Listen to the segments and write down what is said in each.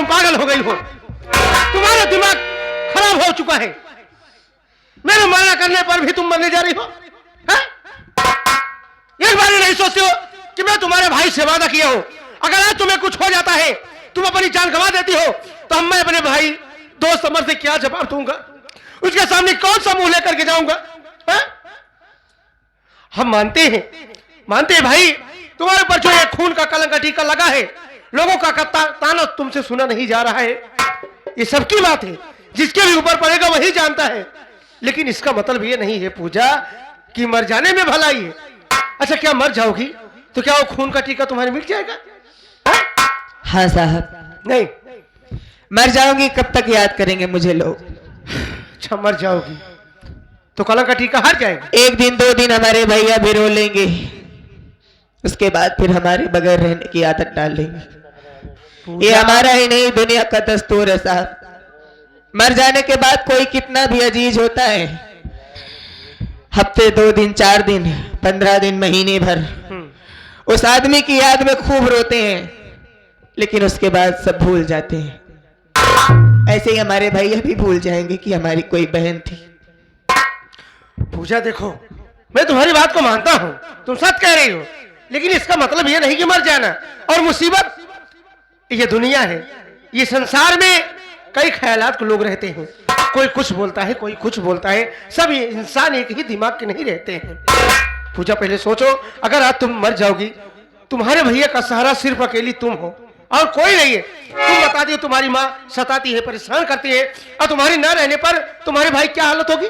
पागल हो गई हो, तुम्हारा दिमाग खराब हो चुका है। मेरे मना करने पर भी तुम मरने जा रही हो, है? एक बार नहीं सोचते हो कि मैं तुम्हारे भाई से वादा किया हूं, अगर आज तुम्हें कुछ हो जाता है, तुम अपनी जान गंवा देती हो, तो मैं अपने भाई दोस्त अमर से क्या जवाब दूंगा? उसके सामने कौन सा मुंह लेकर के जाऊंगा? है? हम मानते हैं भाई, तुम्हारे पर जो ये खून का कलंक का टीका लगा है, लोगों का ताना तुमसे सुना नहीं जा रहा है, ये सबकी बात है, जिसके भी ऊपर पड़ेगा वही जानता है। लेकिन इसका मतलब ये नहीं है पूजा कि मर जाने में भलाई है। अच्छा, क्या मर जाओगी तो क्या वो खून का टीका तुम्हारे मिट जाएगा? हाँ साहब, नहीं, मर जाऊंगी कब तक याद करेंगे मुझे लोग? अच्छा, मर जाओगी तो कलंक का टीका हट जाएगा। एक दिन 2 दिन हमारे भैया भी रो लेंगे, उसके बाद फिर हमारे बगैर रहने की आदत डाल लेंगे। ये हमारा ही नहीं, दुनिया का दस्तूर है साहब। मर जाने के बाद कोई कितना भी अजीज होता है, हफ्ते 2 दिन 4 दिन 15 दिन महीने भर उस आदमी की याद में खूब रोते हैं, लेकिन उसके बाद सब भूल जाते हैं। ऐसे ही हमारे भैया भी भूल जाएंगे कि हमारी कोई बहन थी। पूजा देखो, मैं तुम्हारी बात को मानता हूं, तुम सच कह रही हो, लेकिन इसका मतलब यह नहीं कि मर जाना और मुसीबत। ये दुनिया है, ये संसार में कई ख्यालात के लोग रहते हैं, कोई कुछ बोलता है, कोई कुछ बोलता है, सब ये इंसान एक ही दिमाग के नहीं रहते हैं। पूजा, पहले सोचो, अगर आज तुम मर जाओगी, तुम्हारे भैया का सहारा सिर्फ अकेली तुम हो और कोई नहीं है। तुम बता दियो, तुम्हारी माँ सताती है, परेशान करती है, और तुम्हारी ना रहने पर तुम्हारे भाई क्या हालत होगी?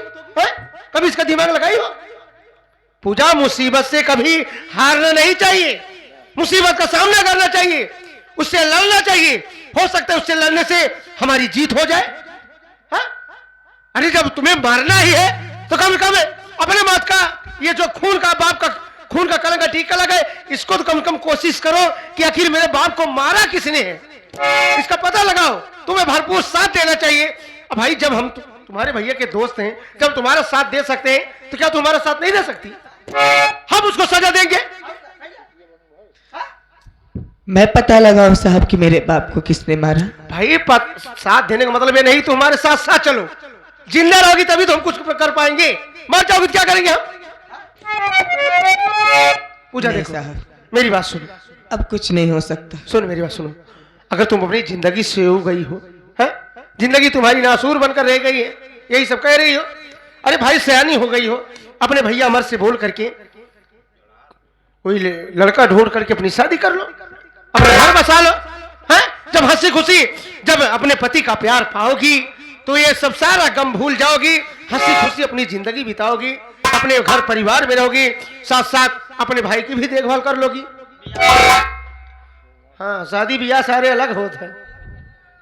कभी इसका दिमाग लगाई हो? पूजा, मुसीबत से कभी हारना नहीं चाहिए, मुसीबत का सामना करना चाहिए, उससे लड़ना चाहिए। हो सकता है उससे लड़ने से हमारी जीत हो जाए। हा? अरे जब तुम्हें मारना ही है तो कम से कम अपने मौत का, ये जो खून का बाप का खून का कलंक का टीका लगा है, इसको तो कम से कम कोशिश करो कि आखिर मेरे बाप को मारा किसने है, इसका पता लगाओ। तुम्हें भरपूर साथ देना चाहिए। अब भाई, जब हम तुम्हारे भैया के दोस्त हैं, जब तुम्हारा साथ दे सकते हैं, तो क्या तुम्हारा साथ नहीं दे सकती? हम उसको सजा देंगे। मैं पता लगाऊं साहब कि मेरे बाप को किसने मारा? भाई, साथ देने का मतलब ये नहीं तुम्हारे साथ साथ चलो। जिंदा रहोगी तभी तो हम कुछ कर पाएंगे, मर जाओगी तो क्या करेंगे हम? पूजा देखो साहब, मेरी बात सुनो। अब कुछ नहीं हो सकता। सुनो, मेरी बात सुनो। अगर तुम अपनी जिंदगी से हो गई हो, है? जिंदगी तुम्हारी नासूर बनकर रह गई है, यही सब कह रही हो। अरे भाई, सयानी हो गई हो, अपने भैया अमर से बोल करके कोई लड़का ढूंढ करके अपनी शादी कर लो, अपना घर बसा लो। है? जब हंसी खुशी, जब अपने पति का प्यार पाओगी तो ये सब सारा गम भूल जाओगी, हंसी खुशी अपनी जिंदगी बिताओगी, अपने घर परिवार में रहोगी, साथ साथ अपने भाई की भी देखभाल कर लोगी। हाँ, शादी ब्याह सारे अलग होते हैं।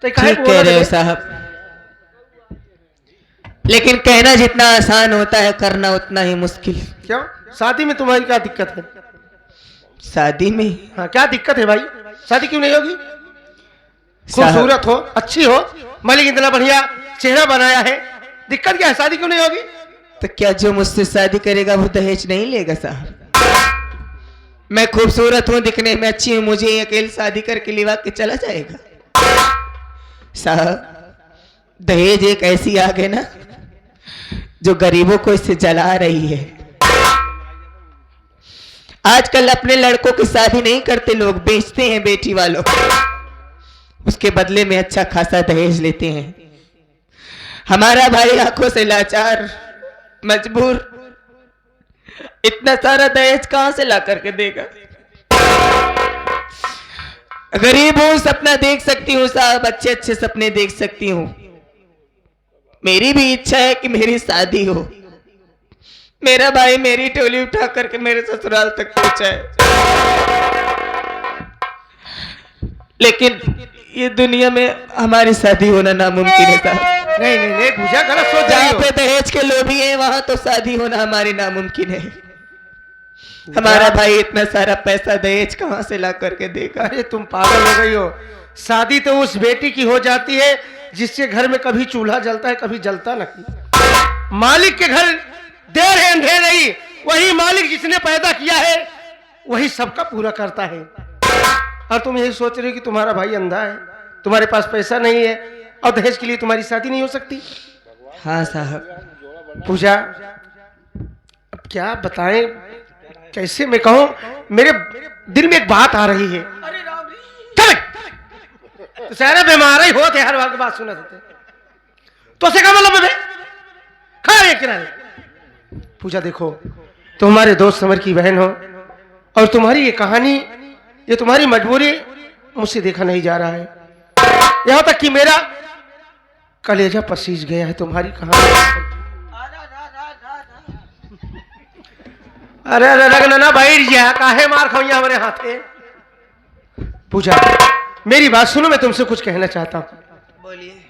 तो ठीक कह रहे हो साहब, लेकिन कहना जितना आसान होता है, करना उतना ही मुश्किल। क्यों? शादी में तुम्हारी क्या दिक्कत है? शादी में? हाँ, क्या दिक्कत है भाई? शादी क्यों नहीं होगी? खूबसूरत हो, अच्छी हो, मालिक इतना बढ़िया चेहरा बनाया है, दिक्कत क्या है? शादी क्यों नहीं होगी? तो क्या जो मुझसे शादी करेगा वो दहेज नहीं लेगा साहब? मैं खूबसूरत हूं, दिखने में अच्छी हूं, मुझे अकेले शादी करके लिवा के चला जाएगा? साहब, दहेज एक ऐसी आग है ना जो गरीबों को इससे जला रही है। आजकल अपने लड़कों की शादी नहीं करते, लोग बेचते हैं बेटी वालों, उसके बदले में अच्छा खासा दहेज लेते हैं। हमारा भाई आंखों से लाचार, मजबूर, इतना सारा दहेज कहां से ला करके देगा? गरीब हूं, सपना देख सकती हूँ साहब, अच्छे अच्छे सपने देख सकती हूँ। मेरी भी इच्छा है कि मेरी शादी हो, मेरा भाई मेरी टोली उठा करके मेरे ससुराल तक पहुंचाए, लेकिन ये दुनिया में हमारी शादी होना नामुमकिन है साहब। नहीं नहीं नहीं पूजा, गलत सोच रही जहाँ हो। पे दहेज के लोभी हैं वहां तो शादी होना हमारी नामुमकिन है। हमारा भाई इतना सारा पैसा दहेज कहां से ला करके देगा? अरे तुम पागल हो गई हो। शादी तो उस बेटी की हो जाती है जिसके घर में कभी चूल्हा जलता है, कभी जलता नहीं। मालिक के घर देर है अंधेर नहीं, वही मालिक जिसने पैदा किया है वही सबका पूरा करता है। और तुम यही सोच रहे हो कि तुम्हारा भाई अंधा है, तुम्हारे पास पैसा नहीं है और दहेज के लिए तुम्हारी शादी नहीं हो सकती। हाँ साहब। पूजा, अब क्या बताएं, कैसे मैं कहूं, मेरे दिल में एक बात आ रही है। चल तो सारे बीमार ही होते, हर बार की बात सुना देते तो से क्या मतलब है, खा रहे किनारे। पूजा देखो, तुम्हारे दोस्त समर की बहन हो और तुम्हारी ये कहानी, ये तुम्हारी मजबूरी मुझसे देखा नहीं जा रहा है। यहां तक कि मेरा कलेजा पसीज गया है तुम्हारी कहानी। अरे अरे रगना ना बैठ जा, काहे मार खाइया हमारे हाथे। पूजा मेरी बात सुनो, मैं तुमसे कुछ कहना चाहता हूं। बोलिए।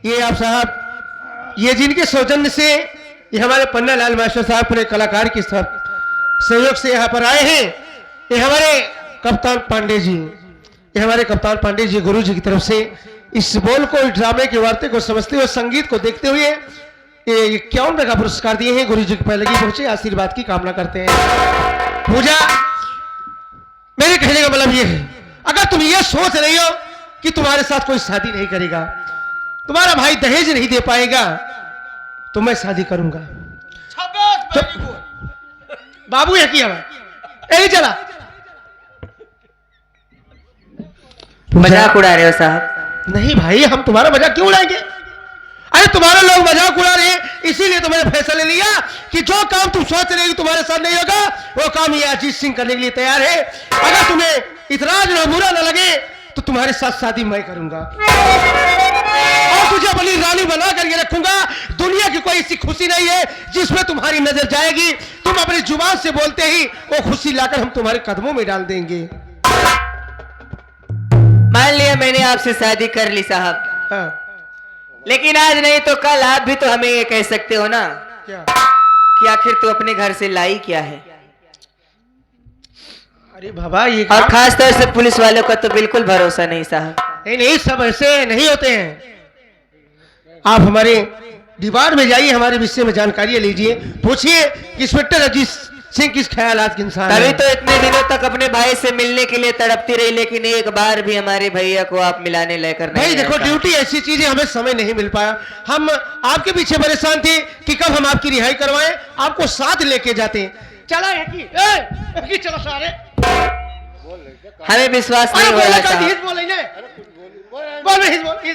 ये आप साहब, ये जिनके सौजन्य से ये हमारे पन्ना लाल मास्टर साहब पूरे कलाकार के सहयोग से यहाँ पर आए हैं, ये हमारे कप्तान पांडे जी, ये हमारे कप्तान पांडे जी गुरु जी की तरफ से इस बोल को, इस ड्रामे के वार्ते को समझते हुए, संगीत को देखते हुए ये 51 रुपए का पुरस्कार दिए हैं। गुरु जी की पहले की पहुंचे, आशीर्वाद की कामना करते हैं। पूजा, मेरे कहने का मतलब ये है, अगर तुम ये सोच रही हो कि तुम्हारे साथ कोई शादी नहीं करेगा, तुम्हारा भाई दहेज नहीं दे पाएगा, तो मैं शादी करूंगा। बाबू ये किया यही चला। मजाक उड़ा रहे हो साहब? नहीं भाई, हम तुम्हारा मजाक क्यों उड़ाएंगे? अरे तुम्हारे लोग मजाक उड़ा रहे हैं, इसीलिए तो मैंने फैसला लिया कि जो काम तुम सोच रहे हो तुम्हारे साथ नहीं होगा, वो काम ये अजीत सिंह करने के लिए तैयार है। अगर तुम्हें इतराज न, बुरा न लगे, तो तुम्हारे साथ शादी मैं करूंगा और तुझे अपनी रानी बना करके रखूंगा। दुनिया की कोई ऐसी खुशी नहीं है जिसमें तुम्हारी नजर जाएगी। तुम अपनी जुबान से बोलते ही वो खुशी लाकर हम तुम्हारे कदमों में डाल देंगे। मान लिया मैंने आपसे शादी कर ली साहब, हाँ। लेकिन आज नहीं तो कल आप भी तो हमें ये कह सकते हो ना क्या? कि आखिर तू अपने घर से लाई क्या है। अरे बाबा, ये और खास तौर से पुलिस वालों का तो बिल्कुल भरोसा नहीं साहब। नहीं, सब ऐसे नहीं होते हैं। आप हमारे दीवार में जाइए, हमारे विषय में जानकारी लीजिए, पूछिए कि इंस्पेक्टर अजीत सिंह किस ख्यालात के इंसान तभी हैं। तो इतने दिनों तक अपने भाई से मिलने के लिए तड़पती रही, लेकिन एक बार भी हमारे भैया को आप मिलाने लेकर नहीं भाई देखो, आए। ड्यूटी ऐसी चीज है, हमें समय नहीं मिल पाया। हम आपके पीछे परेशान थे कि कब हम आपकी रिहाई करवाएं, आपको साथ लेके जाते। चला चलो सारे, हमें विश्वास नहीं हो रहा साहब।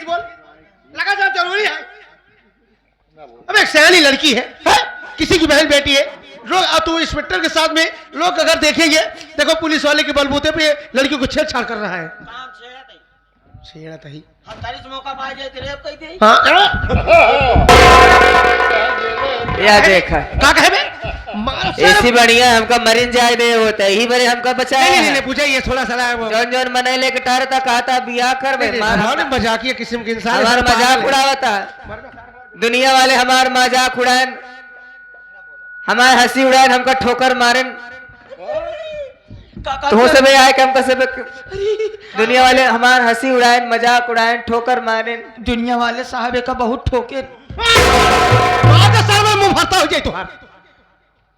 बोल लगा साहब, जरूरी है। अब एक सयानी लड़की है, किसी की बहन बेटी है, तू इंस्पेक्टर के साथ में लोग अगर देखेंगे, देखो पुलिस वाले के बलबूते पे लड़की को छेड़छाड़ कर रहा है। या देखा का कहे ऐसी बढ़िया हमका मरीन जाए दे होता है ही बड़े हमका बचाया नहीं पूछा, ये थोड़ा सा जौन जौन मनाई लेके टारता कहता बियाह कर बे मजाकिया किस्म के इंसान, हमार मजाक उड़ावता। दुनिया वाले हमार मजाक उड़ान, हमार हंसी उड़ान, हमका ठोकर मारन। तो सब आए कम का सब दुनिया वाले हमार हंसी उड़ाए, मजाक उड़ाए, ठोकर मारे। दुनिया वाले साहब का बहुत ठोके। मुंह भरता हो जाए तुम्हारा।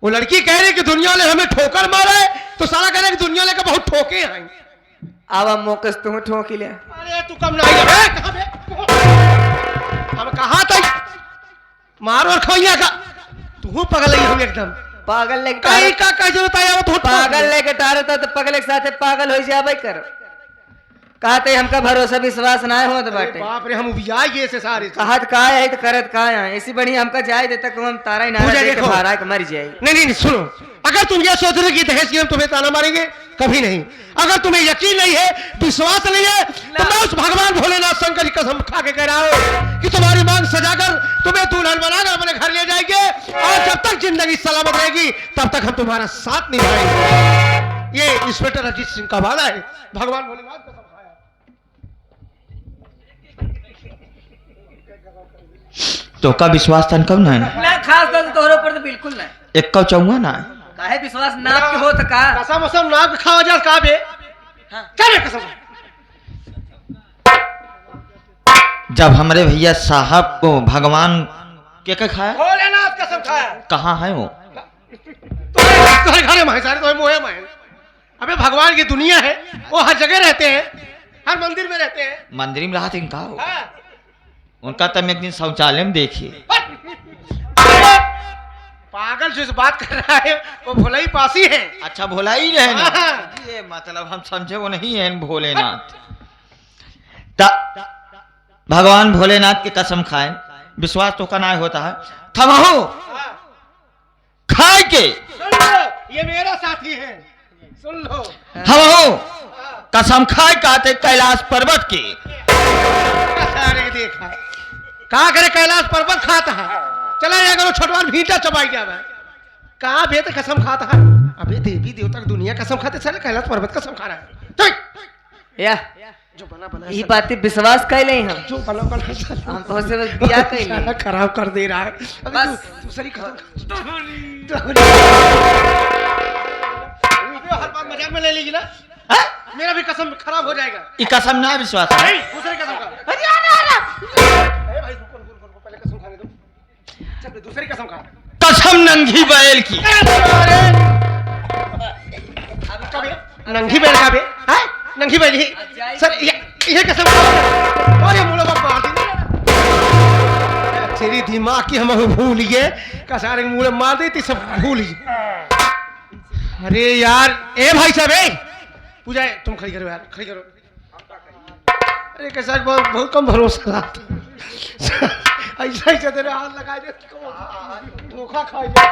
वो लड़की कह रही कि दुनिया वाले हमें ठोकर मारे, तो साला कह रहे कि दुनिया वाले का बहुत ठोके हैं। अब हम मोकस तू ठोक ले। अरे तू कम नहीं है, कहां बे? अब कहां तक मारो और खोइया का तू पगल ही हम एकदम पागल लेके कहीं का कह जरूरत आया तो पागल लेके टार था तो पगले के साथ पागल हो जाए कर। कहते हमका भरोसा विश्वास ना हो तो बाटे। बाप रे हम उबिया ये से सारे कहत का है तो करत का है। ऐसी बढ़िया हमका जाए देता कि हम तारा ही ना दे के मारा के मर जाए। नहीं सुनो, अगर तुम ये सोच रहे कि दहेज की हम तुम्हें ताना मारेंगे, कभी नहीं। अगर तुम्हें यकीन नहीं है, विश्वास नहीं है, तो मैं उस भगवान भोलेनाथ शंकर की कसम खा के कह रहा हूं कि तुम्हारी मांग सजाकर तुम्हें दुल्हन बनाकर अपने घर ले जाएंगे, और जब तक जिंदगी सलामत रहेगी तब तक हम तुम्हारा साथ निभाएंगे। ये इंस्पेक्टर अजीत सिंह का वादा है। भगवान भोलेनाथ कसम खाया। तो का विश्वास तन कब ना खास तौर तोहरे पर तो बिल्कुल ना। एक का चौवा ना काहे विश्वास नाप के हो त का कसम कसम नाक खावा जा का बे। हां चल कसम। जब हमारे भैया साहब को भगवान क्या खाया, भोलेनाथ कसम खाया। कहाँ है वो? तुम्हारे घर में सारे तो मोहे में। अबे भगवान की दुनिया है, वो हर जगह रहते हैं, हर मंदिर में रहते हैं। मंदिर में रहा था इनका हो। हाँ। उनका तब एक दिन शौचालय में देखिए। पागल जो इस बात कर रहा है वो भोला ही पासी है। अच्छा भोला ही रहे ना। हाँ। ये मतलब हम समझे वो नहीं है भोलेनाथ। भगवान भोलेनाथ की कसम खाए, विश्वास तो का ना होता है। थमहो खाए के सुन लो, ये मेरा साथी है, सुन लो। थमहो कसम खाए कहते कैलाश पर्वत की। अरे देखा कहा करे कैलाश पर्वत खाता है। चला जाएगा वो छोटवान भीटा चबाई जावे। कहा बे तो कसम खाता है। अबे देवी देवता की दुनिया कसम खाते, साले कैलाश पर्वत कसम खा रहा है। या जो बना बना ये बात विश्वास कैले हम जो बना बना हम तो से दिया कैले साला खराब कर दे रहा है। अबे बस। दूसरी कसम हर बात मजाक में ले लेगी ना। मेरा भी कसम खराब हो जाएगा। ये कसम ना विश्वास है। दूसरी कसम का भाई रुको पहले कसम खाने दो। चल दूसरी कसम खा। कसम नंगी बैल की। नंगी बैल का बे है, नंगी बैल ही सर ये कसम खा। और ये मुड़ा बाप मार दी तेरी दिमाग की हम भूल गए। कसारे मुड़े मार देती सब भूल गए। अरे यार ए भाई साहब ए पूजा तुम खड़ी करो यार, खड़ी करो। अरे कैसा बहुत कम भरोसा रहा। ऐसा ही तेरे हाथ लगाए दे धोखा खाई जा।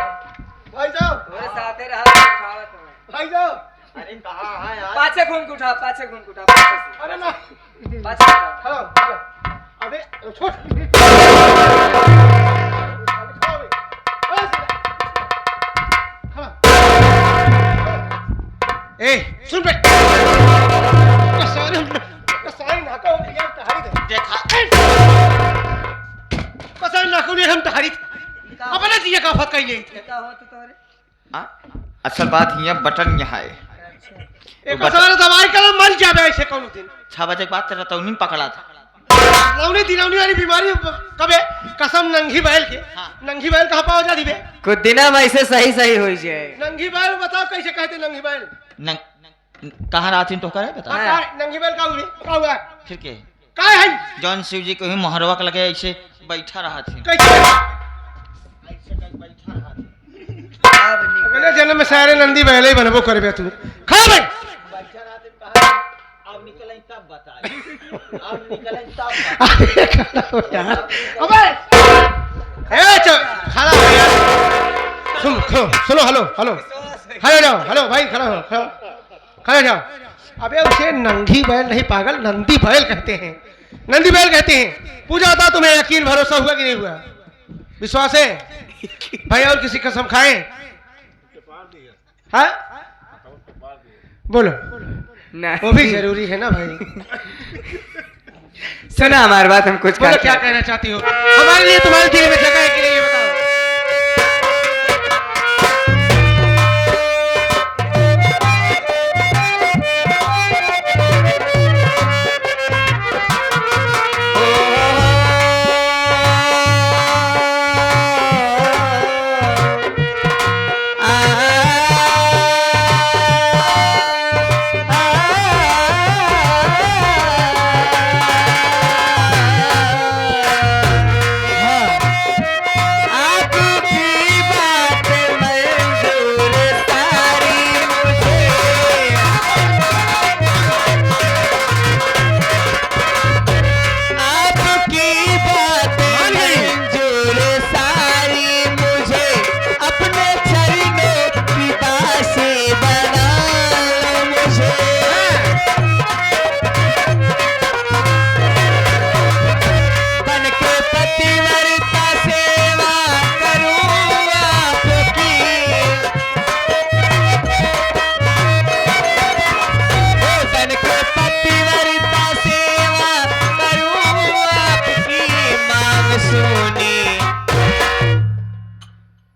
भाई साहब तोरे साथे रहा उठावत भाई साहब। अरे कहाँ है यार? पाछे घूम के उठा, पाछे घूम के उठा, पाछे से अरे ना पाछे उठा। खड़ा अबे छोड़ ए सुन बे कसाई नाका हो गया तहारी दे देखा कसाई नाका ने हम तहारी अपने दिए का फत कही क्या हो तो तोरे असल बात ये बटन यहाँ है। एक कसाई दवाई कर मर जाबे ऐसे कौन दिन 6 बजे के बाद तेरा तौनी पकड़ा था। लौनी दिलौनी वाली बीमारी कबे कसम नंगी बैल के। हाँ। नंगी बैल कहां पाओ जाती बे? कुछ दिना में ऐसे सही सही हो जाए। नंगी बैल बताओ कैसे कहते नंगी बैल? कहाँ रात तो करे बता। हाँ। नंगी बैल का हुआ फिर के का है जौन शिव जी को ही मोहरवा के लगे ऐसे बैठा रहा थी। कैसे बैठा रहा थी। अगले जन्म में सारे नंदी बैल ही बनबो करबे तू। खा बे बैठा रहा थे कहा अब निकलें तब बताए। अब निकलें तब बताए। यार अबे ए चल खड़ा हो यार। सुनो हेलो हेलो खड़े जाओ। हेलो भाई खड़ा हो खड़े जाओ। अबे उसे नंगी बैल नहीं पागल नंदी बैल कहते हैं। नंदी बैल कहते हैं। पूजा बता तुम्हें यकीन भरोसा हुआ कि नहीं हुआ? विश्वास है भाई? और किसी कसम खाए? हाँ बोलो वो भी जरूरी है ना भाई। सुना हमारी बात हम कुछ बोलो क्या कहना चाहती हो? हमारे लिए तुम्हारे दिल में जगह है कि नहीं ये बताओ।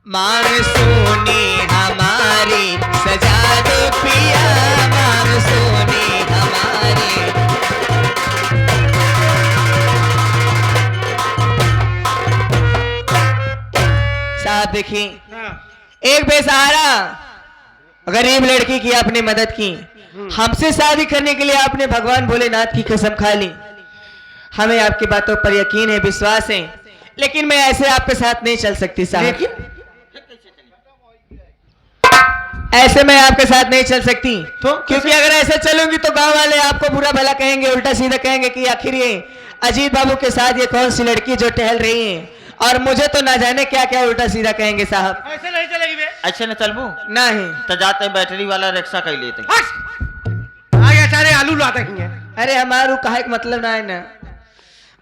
मांग सोने हमारी सजा दो पिया, मांग सोने हमारी। साहब देखिए, एक बेसहारा गरीब लड़की की आपने मदद की, हमसे शादी करने के लिए आपने भगवान भोलेनाथ की कसम खा ली। हमें आपकी बातों पर यकीन है, विश्वास है, लेकिन मैं ऐसे आपके साथ नहीं चल सकती साहब। ऐसे मैं आपके साथ नहीं चल सकती तो क्योंकि अगर ऐसे चलूंगी तो गांव वाले आपको बुरा भला कहेंगे, उल्टा सीधा कहेंगे कि आखिर ये अजीत बाबू के साथ ये कौन सी लड़की जो टहल रही है, और मुझे तो ना जाने क्या क्या उल्टा सीधा कहेंगे साहब। ऐसे नहीं चलेगी बे। ऐसे न चलबू नहीं तो जाते बैटरी वाला रिक्शा कहीं लेते। आगे सारे आलू लाते ही हैं। अरे हमारू कहा मतलब ना है ना,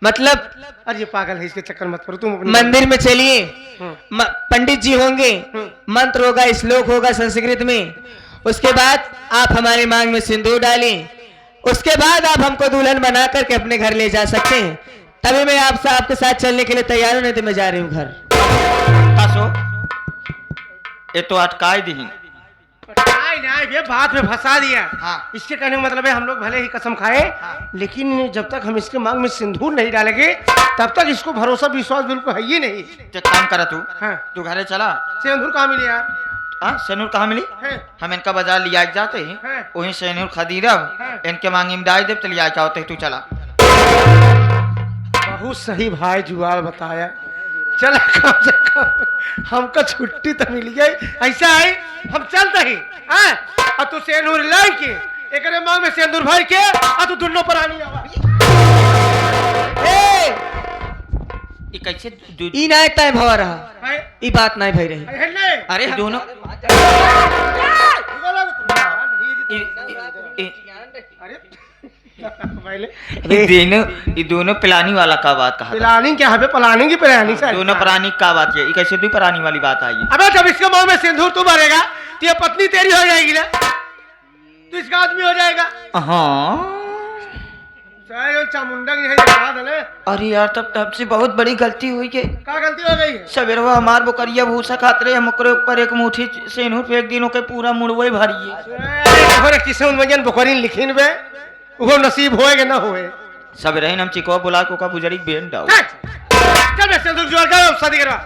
मतलब अरे ये पागल है, इसके चक्कर मत पड़ो तुम अपनी। मंदिर में चलिए, पंडित जी होंगे, मंत्र होगा, श्लोक होगा संस्कृत में, उसके बाद आप हमारे मांग में सिंदूर डालें, उसके बाद आप हमको दुल्हन बना करके अपने घर ले जा सकते हैं। तभी मैं आपके साथ चलने के लिए तैयार हूं, नहीं तो मैं जा रही हूँ घर। कासो ये तो अटकाई दी। ये बात में फंसा दिया। हाँ। इसके कहने का मतलब है हम लोग भले ही कसम खाए, लेकिन जब तक हम इसके मांग में सिंदूर नहीं डालेंगे तब तक इसको भरोसा विश्वास बिल्कुल है ही नहीं। तो काम करा तू। हाँ। तू घरे चला। सिंदूर कहाँ मिले यार? हाँ सेनूर कहाँ मिली? है। हम इनका बाजार लिया जाते हैं, हाँ। वहीं सेनूर खरीदब, इनके मांगी में डाल दे तो लिया क्या होते। तू चला। बहुत सही भाई जुआल बताया। चला कम से कम हमको छुट्टी तो मिल गई। ऐसा है हम चलते ही और तू सेंदूर लाई के एक मांग में सेंदूर भर के और तू दोनों पर आनी आवा। ये कैसे ई ना एकता भवा रहा, ई बात नहीं भई रही। अरे दोनों ये दोनों पिलानी वाला का बात कहा? प्लानिंग क्या है? प्लानिंग की प्लानिंग से दोनों प्राणी का बात है। ये कैसे दो प्राणी वाली बात आई? अबे जब इसके मुंह में सिंदूर तू भरेगा तो ये पत्नी तेरी हो जाएगी ना, तो इसका आदमी हो जाएगा। हाँ चामुंडा की दिखा दे। अरे यार तब तब से बहुत बड़ी गलती हुई है। क्या गलती हो गई है? सवेरवा हमार बुकरिया भूसा खातरे हम ओकरे ऊपर एक मुट्ठी सेनूर फेंक दिनों के पूरा मुड़वे भरिए। किसे उन बकरीन लिखिन बे वो नसीब होएगा ना होए। सब रहे हम चिकवा बुला को का बुजरी बेन डाउ। चल बे सिंदूर जोड़ कर शादी करवा।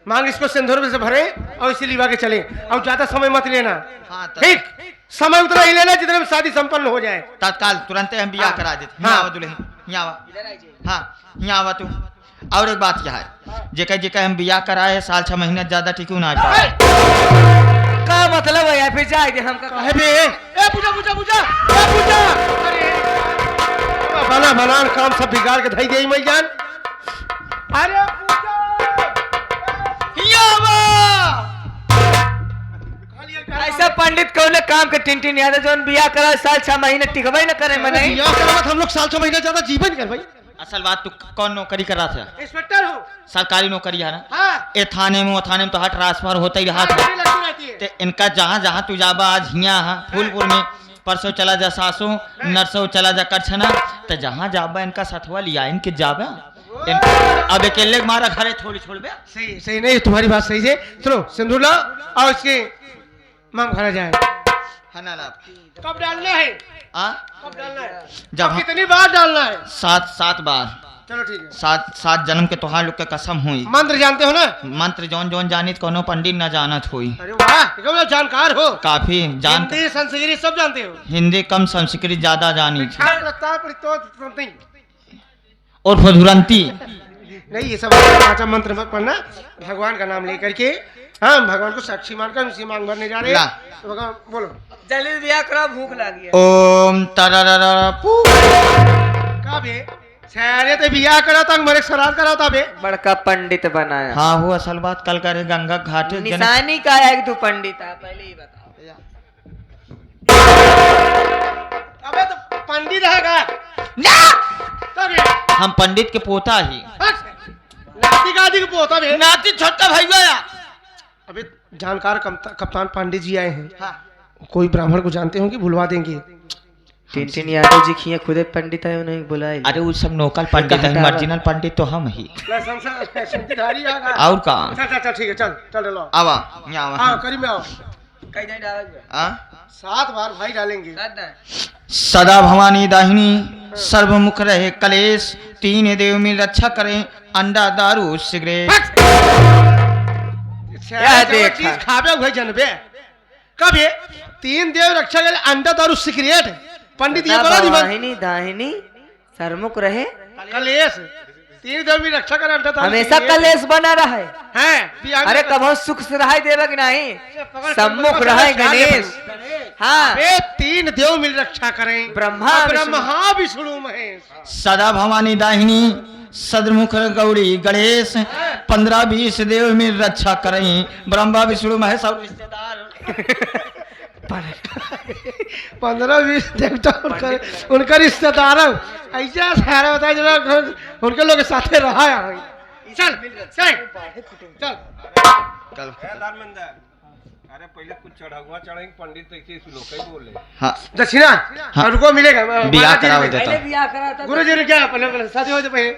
मांग इसको सिंदूर में से भरे और इसी लिवा के चले और ज्यादा समय मत लेना। हाँ, ठीक समय उतना ही लेना जितने में शादी संपन्न हो जाए। तत्काल तुरंत हम बियाह करा देते। हाँ। आवा दुल्हन यहाँ आवा। हाँ यहाँ आवा तू। और एक बात क्या है, जेका जेका हम बियाह कराए साल 6 महीना ज्यादा टिकू ना पाए। का मतलब है यार? फिर जाए हम का काहे बे? ए पूजा पूजा पूजा ए पूजा। अरे बना बना काम सब बिगाड़ के धई गई मैं जान। अरे पूजा यहाँ आवा। ऐसा पंडित कौन काम के टिन याद है जो बियाह करा साल 6 महीने टिकबई न करे मने। बियाह करवा हम लोग साल 6 महीना ज्यादा जीवन कर भाई। असल बात तू कौन नौकरी कर रहा था? इंस्पेक्टर हूँ। सरकारी नौकरी है ना? हाँ। ए थाने में वो थाने में तो हर ट्रांसफर होता ही रहा था। ते इनका जहाँ जहाँ तू जाबा आज यहाँ फूलपुर में, परसों चला जा सासों, नरसों चला जा करछना, तो जहाँ जाबा इनका सथवा लिया इनके जाबा अब अकेले मारा घरे छोड़ बे। सही सही नहीं तुम्हारी बात सही है। चलो सिंदूर लाओ और इसके मांग भरा जाए। कब डालना है? कब डालना है? जब कितनी बार डालना है? 7 बार। चलो ठीक है। 7 जन्म के तोहार लोग के कसम हुई। मंत्र जानते हो ना? मंत्र जौन जौन जानित कोनो पंडित न जानत हुई। अरे वाह एकदम जानकार हो। काफी जान। हिंदी संस्कृत सब जानते हो? हिंदी कम संस्कृत ज्यादा जानी थी। और फधुरंती नहीं ये सब अच्छा मंत्र मत पढ़ना, भगवान का नाम लेकर के। हाँ भगवान को साक्षी मानकर उसी मांग भरने जा रहे हैं। तो भगवान बोलो जल्दी बियाह करा, भूख लगी है। ओम तरररर पू। का बे सारे तो बियाह करा था मरे श्राद्ध करा था बे। बड़का पंडित बनाया। हाँ वो असल बात कल करे गंगा घाट निशानी का है कि तू पंडित है पहले ही बताओ। अबे तो पंडित है हम पंडित के पोता ही। नाती गादी के पोता बे। नाती छोटा भैया। अबे जानकार कप्तान पंडित जी आए हैं। हाँ। कोई ब्राह्मण को जानते हो कि भुलवा देंगे? टिन यादव जी खिए खुदे पंडित है उन्हें बुलाए। अरे वो सब नौकल पंडित है, हटावा। ओरिजिनल पंडित तो हम ही। संतिधारी आ गया। और का चल चल चल ठीक है, चल चल लो। आवा यहाँ आवा। हाँ करीब में आओ। आ? 7 बार भाई डालेंगे। सदा भवानी दाहिनी सर्वमुख रहे कलेश, 3 देव मिल रक्षा करें अंडा दारू सिगरेट। क्या देखा? चीज खाबे हुए जनबे कब ये 3 देव रक्षा करे अंडा दारू सिगरेट। पंडित ये बोला दिमाग दाहिनी दाहिनी सरमुख रहे, कलेश 3 देव भी रक्षा करे अंडा दारू हमेशा सिगरेट। कलेश बना रहा है। हैं अरे कभो सुख से रहा देवक नहीं, सम्मुख रहे गणेश। हाँ, वे 3 देव मिल रक्षा करें ब्रह्मा, ब्रह्मा विष्णु महेश। सदा भवानी दाहिनी सदमुख गौरी गणेश, 15-20 देव मिल रक्षा करें ब्रह्मा विष्णु महेश और रिश्तेदार। 15-20 देवता उनका रिश्तेदार ऐसा सारा बताया जरा उनके लोग साथे रहा है। चल चल चल अरे पहले कुछ चढ़ावा चढ़ाएंगे पंडित ऐसे लोग ही बोले। हाँ दक्षिणा हाँ। उनको मिलेगा बियाह कराओ देता। गुरु जी ने क्या पहले शादी हो जाए पहले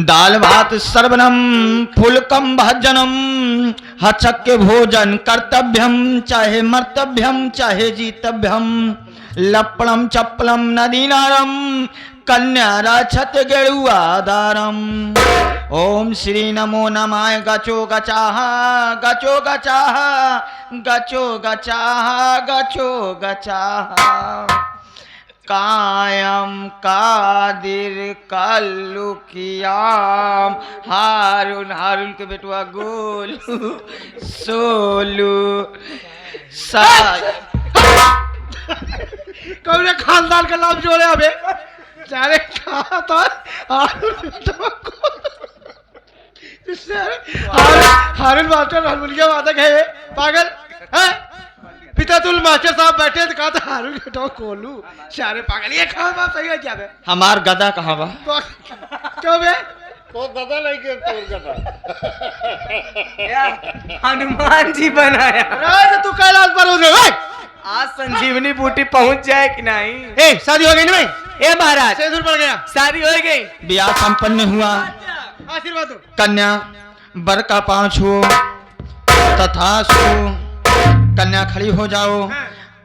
दाल भात सर्वनम फुलकम भजनम हचक्य भोजन कर्तव्यम चाहे मर्तव्यम चाहे जीतव्यम लपणम चप्पलम नदीनारम कन्या राक्षत गेरुआदारम। ओम श्री नमो नमाय गचो गचाह गचो गचाह गचो गचाह गचो गचाह कायम कादिर कल्लुकियाम हारून हारून के बेटुआ गोलू सोलू सा कौन खानदान का नाम जोड़े अबे सारे कहा तो हारून मास्टर हारमोनियम वादक है ये पागल है। पितातुल मास्टर साहब बैठे तो कहा था हारून बेटा कोलू सारे पागल ये कहा बात सही है क्या बे हमार गदा कहाँ बा? तो क्यों बे तो गदा नहीं के तोर गदा। हनुमान जी बनाया। अरे तू कैलाश पर उतरे आज संजीवनी बूटी पहुंच जाए कि नहीं? ए शादी हो गई ना भाई ए महाराज, सिंदूर पड़ गया शादी हो गई। ब्याह संपन्न हुआ, आशीर्वाद दो। कन्या वर का पांव छुओ तथा कन्या खड़ी हो जाओ।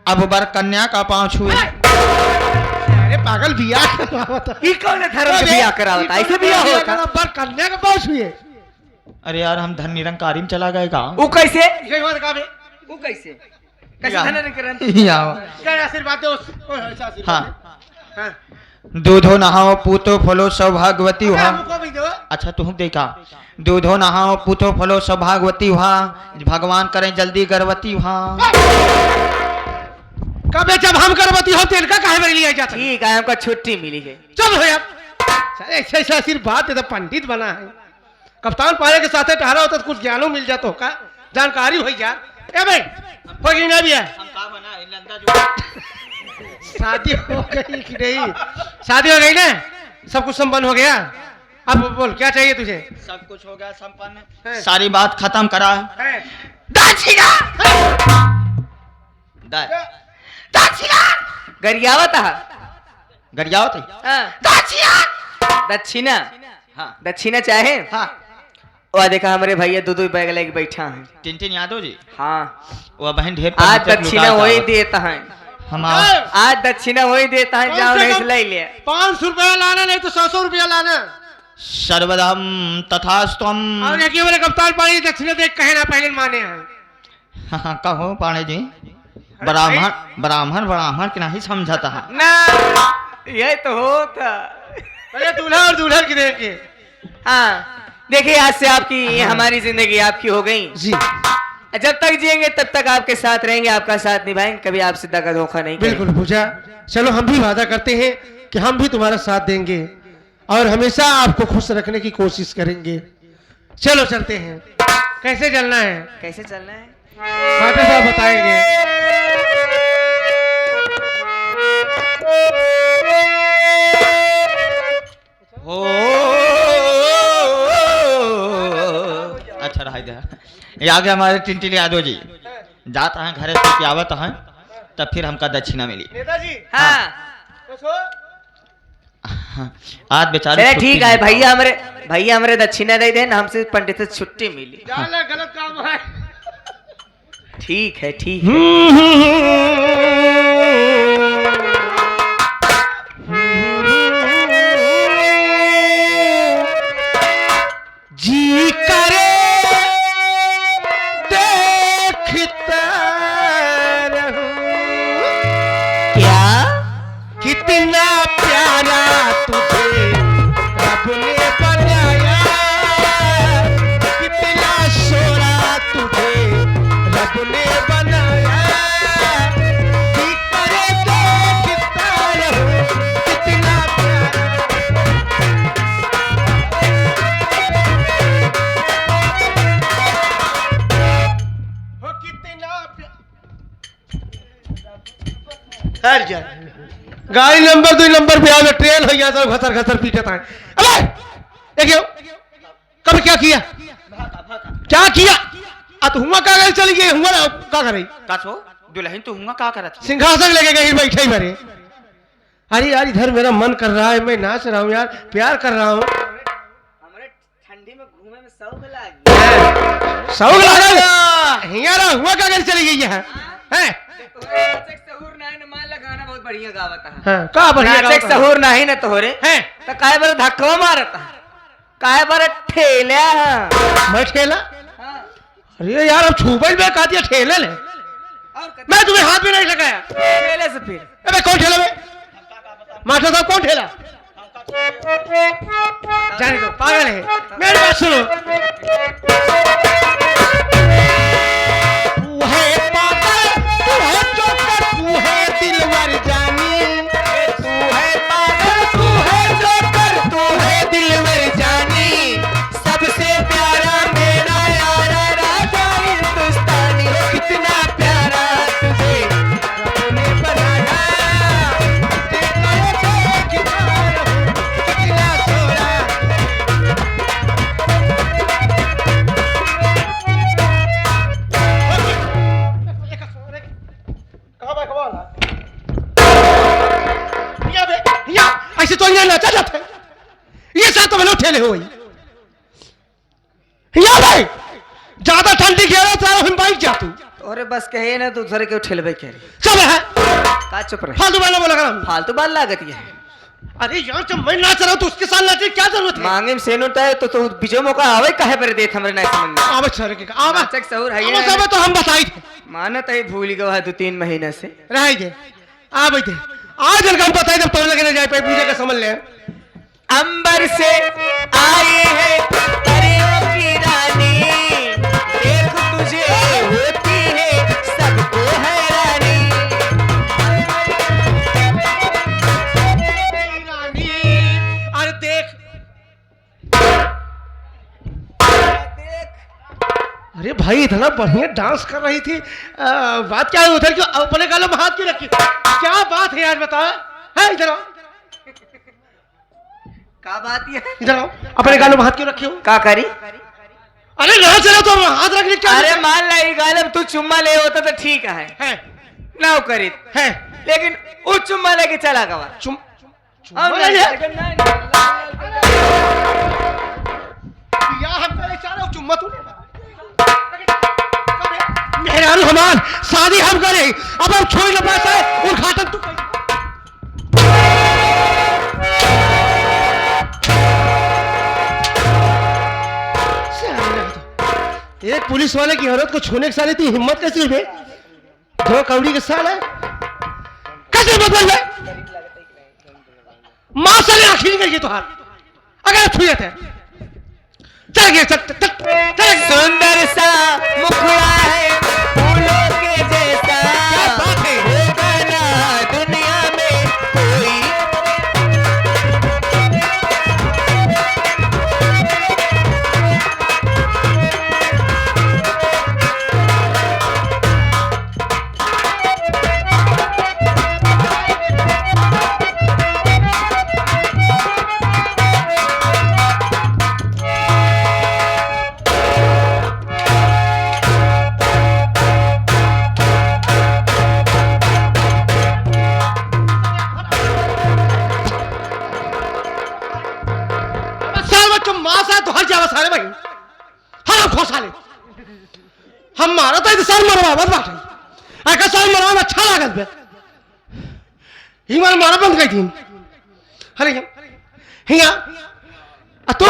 अब वर कन्या का पांव छुए। अरे पागल बियाह करावता ये कौन है धर्म के बियाह करावता? ऐसे बियाह होता? पर कन्या का पास हुई है अरे यार हम धन निरंकारी में चला गए का? वो कैसे? यही बात कहा बे वो कैसे? कैसे धन करन? क्या आशीर्वाद दो ऐसा आशीर्वाद हाँ दे। हाँ दूधो नहाओ पूतो फलो सौभाग्यवती हुआ। हमको भी दो अच्छा तुम देखा दूधो नहाओ पूतो फलो सौभाग्यवती हुआ, भगवान करें जल्दी गर्भवती हुआ। कबे जब हम गर्भवती हो तेल का काहे में लिया जाता है? ठीक है, हमको छुट्टी मिली है। चल हो यार सारे ऐसे ऐसे आशीर्वाद दे तो पंडित बना है। कप्तान पाले के साथ ठहरा होता तो कुछ ज्ञानो मिल जाता का जानकारी हो यार। ए भाई हो गई ना भैया शादी हो गई कि नहीं? शादी हो गई ना, सब कुछ संपन्न हो गया। अब बोल क्या चाहिए तुझे? सब कुछ हो गया संपन्न, सारी बात खत्म करा। है? गरियावत है। गरियावत है? हाँ। दक्षिणा। हाँ दक्षिणा चाहे? हाँ वो देखा हमारे भैया दो बैग लेके बैठा है। टिन यादव जी हाँ, वो बहन ढेर आज दक्षिणा वही देता है। हमारा आज दक्षिणा वही देता है, जाओ नहीं से ले लिया। 500 रुपया लाना नहीं तो 100 रुपया लाना। सर्वदम तथास्तम। और एक बोले कप्तान पानी दक्षिणा देख कहे ना पहले माने हैं। हाँ कहो पाणे जी ब्राह्मण ब्राह्मण ब्राह्मण के नहीं समझाता है ना, यही तो होता। पहले दूल्हा और दुल्हन की देख के। हाँ देखिए, आज से आपकी हमारी जिंदगी आपकी हो गई जी। जब तक जिएंगे तब तक आपके साथ रहेंगे, आपका साथ निभाएंगे, कभी आपसे दगा धोखा नहीं करेंगे। बिल्कुल पूजा, चलो हम भी वादा करते हैं कि हम भी तुम्हारा साथ देंगे और हमेशा आपको खुश रखने की कोशिश करेंगे। चलो चलते हैं। कैसे चलना है? कैसे चलना है? माता साहब बताएंगे। हो अच्छा रहा इधर। ये आ गया हमारे टिन यादव जी। जाता है घर से आवत है तब फिर हमका दक्षिणा मिली। नेताजी हाँ, हाँ, आज बेचारे चले छुट्टी ठीक है नहीं। भैया हमरे दक्षिणा दे देन, हमसे पंडित से छुट्टी मिली। गलत काम है। ठीक है ठीक है। जी करे देखता रहूं क्या? कितना प्यारा तुझे रब ने बनाया, कितना सोना तुझे रब ने बनाया। जी करे देखता रहूं कितना प्यारा। हो कितना हर जा गाड़ी नंबर 2 नंबर पे आवे ट्रेन हो गया तो घसर घसर पीटता है। अबे देखियो कब क्या किया, क्या किया? तो हुआ का गई चली गई, हुआ का कर रही का छो दुल्हन तो हुआ का करत सिंहासन लेके गई बैठे ही मरे। अरे यार इधर मेरा मन कर रहा है, मैं नाच रहा हूँ यार, प्यार कर रहा हूँ। हमरे ठंडी में घूमे में शौक लागी। शौक लागल हियारा हुआ का गई चली गई है हैं? सहूर नहीं न मान लगाना बहुत बढ़िया गावत है। हाँ का बढ़िया नाचक गावत है। सहूर नहीं न तोहरे हैं? तो काहे बार धक्का मारता, काहे बार ठेला है। मैं ठेला? हाँ। अरे यार अब छुपल में का दिया ठेले ले, और मैं तुम्हें हाथ भी नहीं लगाया। ठेले से फिर अबे कौन ठेला बे? मास्टर साहब कौन ठेला? जाने दो पागल है। मेरी बात सुनो, तू है पागल, तू है जोकर, तू है दिलवर जानी। तू है पागल, तू है जोकर, तू है दिलवर जानी। सबसे प्यारा मेरा यारा राजा हिंदुस्तानी। कितना प्यारा तुझे रब ने बनाया, कितना सोना। ऐसे तो यहाँ नाचा जाता है, ये साथ तो मैंने ठेले हो यहाँ भाई ज्यादा ठंडी घेरा था हम बाइक जा तू तोहरे बस कहे ना तू दूसरे के ठेलबे करे। चल है का चुप रहे, फालतू मैंने बोला कर। फालतू बात लागत ये। अरे यार जब मैं नाच रहा हूँ तो उसके साथ नाचने की क्या जरूरत है? मांगे में सेनो है तो तू बीजो मौका आवे काहे पर देत हमरे नहीं समझ में। आवे सर के आवे नाचक सहूर है आवे सब तो हम बताई थे, मानत है भूल गया है 2-3 महीने से। रह दे आवे थे आज हम बताई जब पहले लगने जाए पे पूजा का समझ ले। अंबर से आई है परियों की रानी, देख तुझे होती है सबको हैरानी। अरे देख अरे भाई इतना बढ़िया डांस कर रही थी। बात क्या है उधर क्यों अपने गालों में हाथ क्यों रखी? क्या बात है यार बता है? इधर आओ, का बात ये है? इधर आओ, अपने गालों में हाथ क्यों रखे हो? का करी? अरे यहाँ चलो तो हाथ रखने क्या अरे मान ला ई गालब तू चुम्मा ले होता तो ठीक है ना करी है लेकिन वो चुम्मा लेके चला गवा। चुम अब नहीं नहीं, है। नहीं, या हम करे चाह रहे हो चुम्मा तू मेहरारू हमार शादी हम करे अब हम छोड़ ना पाता है उद्घाटन तू एक पुलिस वाले की औरत को छूने के साले थी हिम्मत कैसी है? 2 कौड़ी के साल है कैसे हिम्मत बन गए? मां साले आखिर गई तुहार अगर छुए थे चल गए चल सुंदर सा मुखड़ा है फूलों के जैसा, क्या बात है? होगा ना दुनिया में कोई। हम मारा तो साल मरवावत बाटे आका साल मरवा में अच्छा लागत बे ही मारा बंद गई थी अरे हिया तू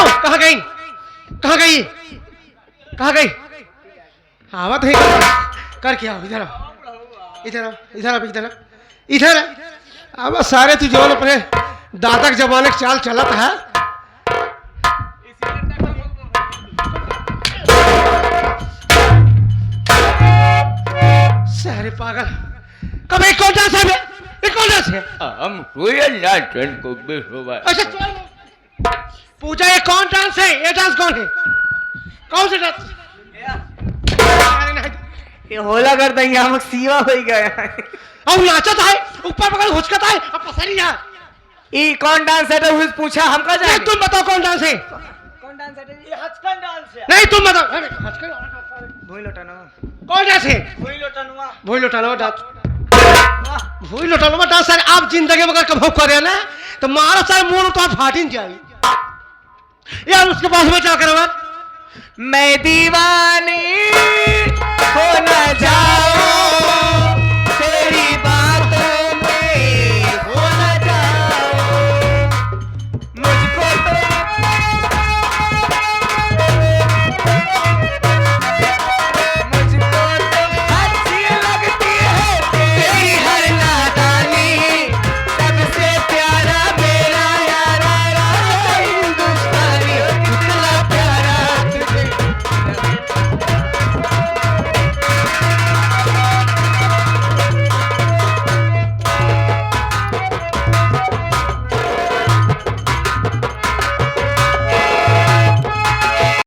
कहाँ गई आवत है कर क्या इधर अब सारे तू जो अपने दादा के जमाने के चाल चलत है सारे पागल कब एक कौन डांस है हम रोयल नाचन को बेहोवा अच्छा पूजा ये कौन डांस है ये डांस कौन है कौन सा डांस ये होला कर देंगे हम सीवा हो गया और नाचत है ऊपर पकड़ हुचकता है अब पसरी यार ये कौन डांस है तो उस पूछा हमका नहीं, जाने तुम बताओ कौन डांस है कौन डांस है ये हचकन डांस है नहीं तुम बताओ अरे, हचके- भूल लौटाना कौन डांस है वही लोटनुआ भूल लौटाना डांस भूल लौटाना डांस सर आप जिंदगी में अगर कभी करे ना तो मारा सारे मुंह तो फाटी जाए यार उसके पास में क्या करो मैं दीवानी